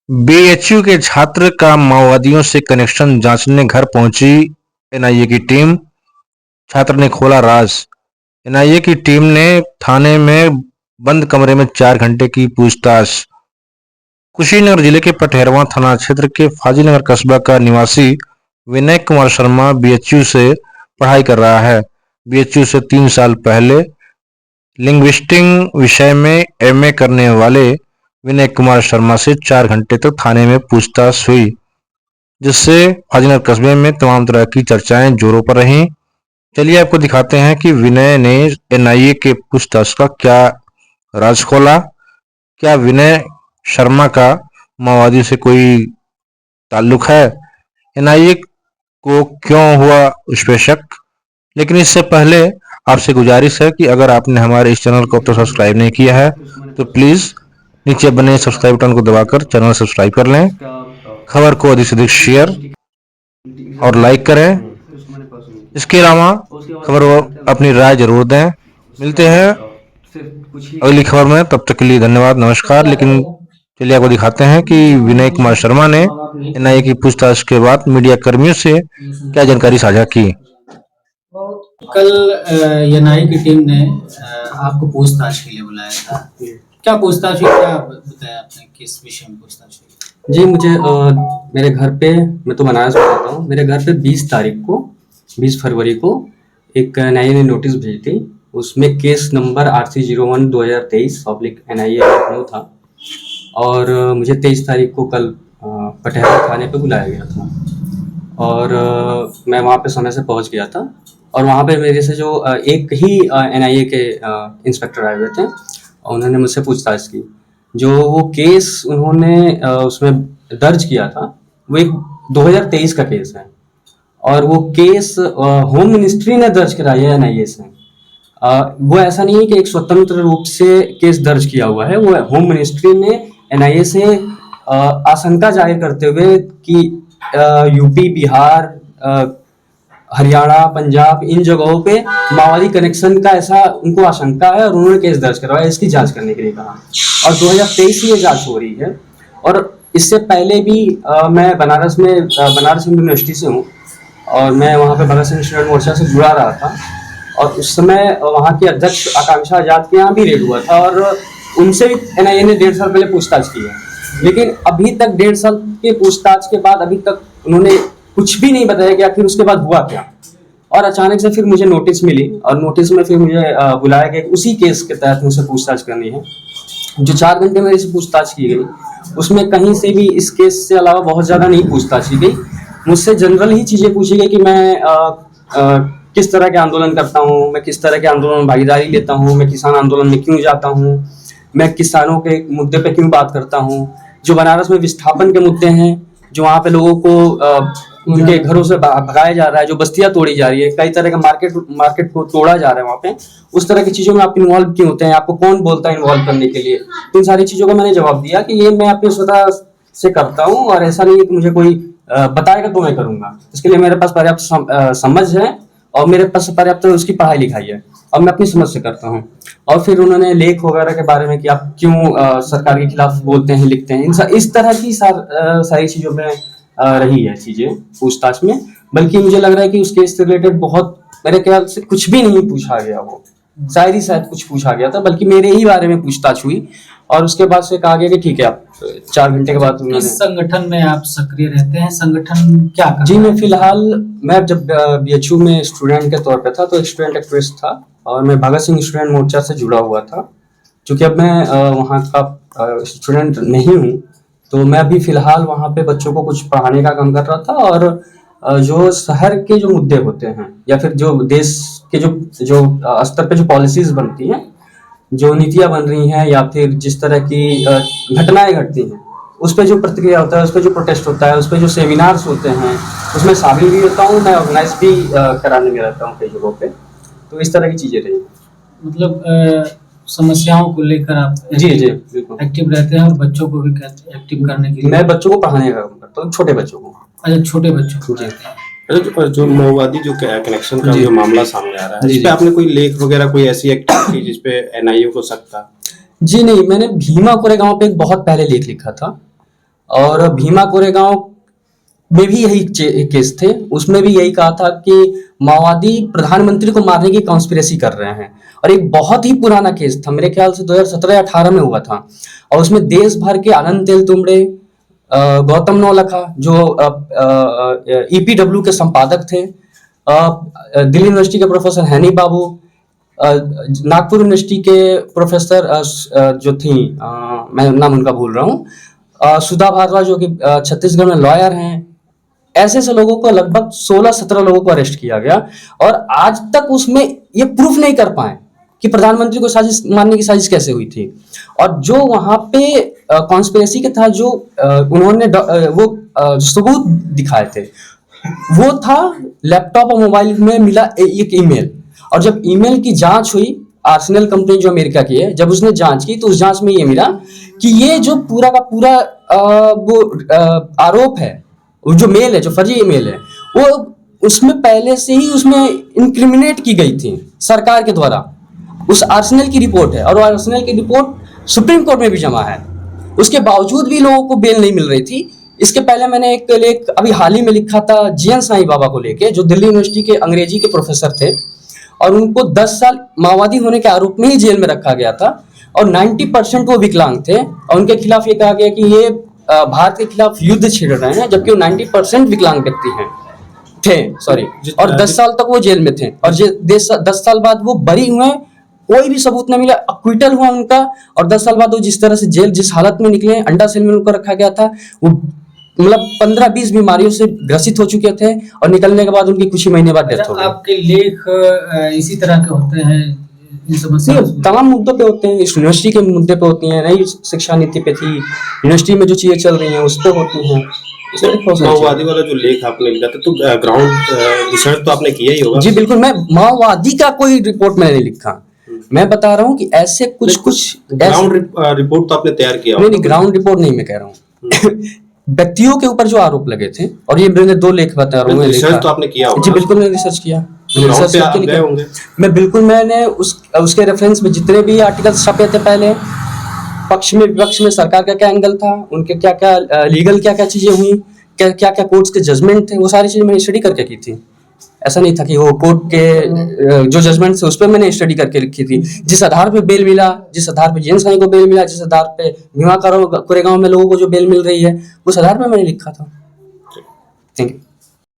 BHU के छात्र का माओवादियों से कनेक्शन जांचने घर पहुंची एनआईए की टीम। छात्र ने खोला राज। एनआईए की टीम ने थाने में बंद कमरे में 4 घंटे की पूछताछ। कुशीनगर जिले के पटहेरवा थाना क्षेत्र के फाजिलनगर कस्बा का निवासी विनय कुमार शर्मा बीएचयू से पढ़ाई कर रहा है। बीएचयू से 3 साल पहले लिंग्विस्टिक विषय में एमए करने वाले विनय कुमार शर्मा से 4 घंटे तक थाने में पूछताछ हुई, जिससे फाजिलनगर कस्बे में तमाम तरह की चर्चाएं जोरों पर रहीं। चलिए आपको दिखाते हैं कि विनय ने एनआईए के पूछताछ का क्या राज खोला। क्या विनय शर्मा का माओवादी से कोई ताल्लुक है? एनआईए को क्यों हुआ उस पर शक? लेकिन इससे पहले आपसे गुजारिश है कि अगर आपने हमारे इस चैनल को अब तक सब्सक्राइब नहीं किया है तो प्लीज नीचे बने सब्सक्राइब बटन को दबाकर चैनल सब्सक्राइब कर लें। खबर को अधिक से अधिक शेयर और लाइक करें। इसके अलावा खबर को अपनी राय जरूर दें। मिलते हैं अगली खबर में, तब तक के लिए धन्यवाद, नमस्कार। लेकिन चलिए आपको दिखाते हैं कि विनय कुमार शर्मा ने एनआईए की पूछताछ के बाद मीडिया कर्मियों से क्या जानकारी साझा की। कल एनआईए की टीम ने आपको पूछताछ के लिए बुलाया था। क्या पूछताछ हुई, क्या बताया आपने, किस विषय में पूछताछ हुई? जी, मुझे मेरे घर पे, मैं तो बनारस में रहता हूँ, मेरे घर पे 20 फरवरी को एक एनआईए ने नोटिस भेजी थी। उसमें केस नंबर RC01/2023/NIA लखनऊ था और मुझे 23 तारीख को कल पटियाला थाने पे बुलाया गया था और मैं वहाँ पे समय से पहुँच गया था और वहाँ पे मेरे से जो एक ही एनआईए के इंस्पेक्टर आए हुए थे, उन्होंने मुझसे पूछताछ की। जो वो केस उन्होंने उसमें दर्ज किया था वो एक 2023 का केस है और वो केस होम मिनिस्ट्री ने दर्ज कराया है एनआईए से। वो ऐसा नहीं है कि एक स्वतंत्र रूप से केस दर्ज किया हुआ है, वो होम मिनिस्ट्री ने एनआईए से आशंका जाहिर करते हुए कि यूपी, बिहार, हरियाणा, पंजाब, इन जगहों पे माओवादी कनेक्शन का ऐसा उनको आशंका है और उन्होंने केस दर्ज करवाया, इसकी जांच करने के लिए कहा और 2023 से ये जांच हो रही है। और इससे पहले भी मैं बनारस हिंदू यूनिवर्सिटी से हूँ और मैं वहाँ पे भगत सिंह स्टूडेंट मोर्चा से जुड़ा रहा था और उस समय वहाँ के अध्यक्ष आकांक्षा आजाद के यहाँ भी रेड हुआ था और उनसे भी एनआईए ने 1.5 साल पहले पूछताछ की है। लेकिन अभी तक 1.5 साल के पूछताछ के बाद अभी तक उन्होंने कुछ भी नहीं बताया कि आखिर उसके बाद हुआ क्या। और अचानक से फिर मुझे नोटिस मिली और नोटिस में फिर मुझे बुलाया गया, उसी केस के तहत मुझसे पूछताछ करनी है। जो 4 घंटे मेरे से पूछताछ की गई उसमें कहीं से भी इस केस से अलावा बहुत ज़्यादा नहीं पूछताछ की गई। मुझसे जनरल ही चीज़ें पूछी गई कि मैं किस तरह के आंदोलन करता हूँ, मैं किस तरह के आंदोलन में भागीदारी लेता हूँ, मैं किसान आंदोलन में क्यों जाता हूँ, मैं किसानों के मुद्दे पे क्यों बात करता हूँ, जो बनारस में विस्थापन के मुद्दे हैं, जो वहाँ पे लोगों को उनके घरों से भगाया जा रहा है, जो बस्तियां तोड़ी जा रही है, कई तरह का मार्केट को तोड़ा जा रहा है वहाँ पे, उस तरह की चीज़ों में आप इन्वॉल्व क्यों होते हैं, आपको कौन बोलता है इन्वॉल्व करने के लिए। तो इन सारी चीज़ों का मैंने जवाब दिया कि ये मैं अपनी स्वतः से करता हूँ और ऐसा नहीं है कि मुझे कोई बताएगा तो मैं करूँगा। इसके लिए मेरे पास पर्याप्त समझ है और मेरे पास पर्याप्त उसकी पढ़ाई लिखाई है और मैं अपनी समझ से करता हूँ। और फिर उन्होंने लेख वगैरह के बारे में कि आप क्यों सरकार के खिलाफ बोलते हैं, लिखते हैं, इस तरह की सारी चीज़ों में रही है चीज़ें पूछताछ में। बल्कि मुझे लग रहा है कि उस केस से रिलेटेड बहुत, मेरे ख्याल से कुछ भी नहीं पूछा गया, वो शायद कुछ पूछा गया था, बल्कि मेरे ही बारे में पूछताछ हुई और उसके बाद से कहा गया कि ठीक है आप 4 घंटे के बाद। किस संगठन में आप सक्रिय रहते हैं, संगठन क्या करता है? जी, मैं फिलहाल जब बीएचयू में स्टूडेंट के तौर पे था तो स्टूडेंट एक्टिविस्ट था और मैं भगत सिंह स्टूडेंट मोर्चा से जुड़ा हुआ था। क्योंकि अब मैं वहाँ का स्टूडेंट नहीं हूँ तो मैं अभी फिलहाल वहाँ पे बच्चों को कुछ पढ़ाने का काम कर रहा था और जो शहर के जो मुद्दे होते हैं या फिर जो देश के जो स्तर पे जो पॉलिसीज बनती हैं, जो नीतियाँ बन रही हैं या फिर जिस तरह की घटनाएं घटती हैं, उस पर जो प्रतिक्रिया होता है, उस पर जो प्रोटेस्ट होता है, उस पर जो सेमिनार्स होते हैं, उसमें शामिल भी होता हूँ, मैं ऑर्गेनाइज भी कराने में रहता हूँ कई जगहों पे। तो इस तरह की चीज़ें रही। मतलब समस्याओं को लेकर आप जी बिल्कुल एक्टिव रहते हैं और बच्चों को भी एक्टिव करने के लिए। मैं बच्चों को पढ़ाने का काम करता हूँ, छोटे बच्चों को। अच्छा, छोटे बच्चों को जी। जो माओवादी जो कनेक्शन का जो मामला सामने आ रहा है, इस पे आपने कोई लेख वगैरह, कोई ऐसी एक्टिविटी जिसपे एनआईए को सकता? जी नहीं, मैंने भीमा कोरेगांव पे एक बहुत पहले लेख लिखा था और भीमा कोरेगांव में भी यही केस थे, उसमें भी यही कहा था कि माओवादी प्रधानमंत्री को मारने की कॉन्स्पिरेसी कर रहे हैं। और एक बहुत ही पुराना केस था, मेरे ख्याल से 2017-18 में हुआ था, और उसमें देश भर के आनंद तेलतुंबड़े, गौतम नौलखा जो EPW के संपादक थे, दिल्ली यूनिवर्सिटी के प्रोफेसर हैनी बाबू, नागपुर यूनिवर्सिटी के प्रोफेसर जो थी, मैं नाम उनका भूल रहा हूँ, सुधा भारद्वाज जो कि छत्तीसगढ़ में लॉयर हैं, ऐसे ऐसे लोगों को लगभग 16-17 लोगों को अरेस्ट किया गया। और आज तक उसमें ये प्रूफ नहीं कर पाए कि प्रधानमंत्री को साजिश मारने की साजिश कैसे हुई थी। और जो वहां पे कॉन्स्पिरेसी के था, जो उन्होंने वो सबूत दिखाए थे, वो था लैपटॉप और मोबाइल में मिला एक ईमेल। और जब ईमेल की जांच हुई, आर्सेनल कंपनी जो अमेरिका की है, जब उसने जांच की तो उस जांच में ये मिला कि ये जो पूरा का पूरा वो आरोप है, वो जो मेल है, जो फर्जी मेल है, वो उसमें पहले से ही उसमें इंक्रिमिनेट की गई थी सरकार के द्वारा। उस आर्सेनल की रिपोर्ट है, और आर्सेनल की रिपोर्ट सुप्रीम कोर्ट में भी जमा है। उसके बावजूद भी लोगों को बेल नहीं मिल रही थी। इसके पहले मैंने एक लेख अभी हाल ही में लिखा था GN साईं बाबा को लेके, जो दिल्ली यूनिवर्सिटी के अंग्रेजी के प्रोफेसर थे, और उनको 10 साल माओवादी होने के आरोप में ही जेल में रखा गया था, और 90% वो विकलांग थे, और उनके खिलाफ ये कहा गया कि ये भारत के खिलाफ युद्ध छेड़ रहे हैं, जबकि वो 90% विकलांग व्यक्ति थे, और 10 साल तक वो जेल में थे, और 10 साल बाद वो बरी हुए, कोई भी सबूत नहीं मिला, अक्विटल हुआ उनका। और 10 साल बाद वो जिस तरह से जेल, जिस हालत में निकले, अंडा सेल में उनको रखा गया था, वो मतलब 15-20 बीमारियों से ग्रसित हो चुके थे, और निकलने के बाद उनकी कुछ ही महीने बाद डेथ हो गई। आपके लेख इसी तरह के होते हैं, इन समस्याओं नहीं, तमाम मुद्दों पे होते हैं। इस यूनिवर्सिटी के मुद्दे पे होती हैं, नई शिक्षा नीति पे थी, यूनिवर्सिटी में जो चीजें चल रही हैं उस पे होती हैं। माओवादी वाला जो लेख आपने लिखा था, तो ग्राउंड रिसर्च तो आपने किया ही होगा। जी बिल्कुल, मैं माओवादी का कोई रिपोर्ट मैंने नहीं लिखा, मैं बता रहा हूँ कि ऐसे कुछ ग्राउंड रिपोर्ट तो आपने तैयार किया। नहीं, ग्राउंड रिपोर्ट नहीं मैं कह रहा हूँ व्यक्तियों के ऊपर जो आरोप लगे थे, और ये मैंने 2 लेख बता रहा हूँ। रिसर्च तो आपने किया होगा। जी बिल्कुल, मैंने रिसर्च किया, रिसर्च करके लिखे होंगे। मैं बिल्कुल, मैंने उसके रेफरेंस में जितने भी आर्टिकल्स छपे थे पहले, पक्ष में विपक्ष में सरकार का क्या एंगल था, उनके क्या क्या लीगल क्या क्या चीजें हुई, क्या क्या कोर्ट्स के जजमेंट थे, वो सारी चीजें मैंने स्टडी करके की थी। ऐसा नहीं था कि वो कोर्ट के जो जजमेंट थे उस पर मैंने स्टडी करके लिखी थी। जिस आधार पे बेल मिला, जिस आधार पे GN साईं को बेल मिला, जिस आधार पे भीमा कोरेगांव में लोगों को जो बेल मिल रही है, उस आधार पे मैंने लिखा था। Thank you.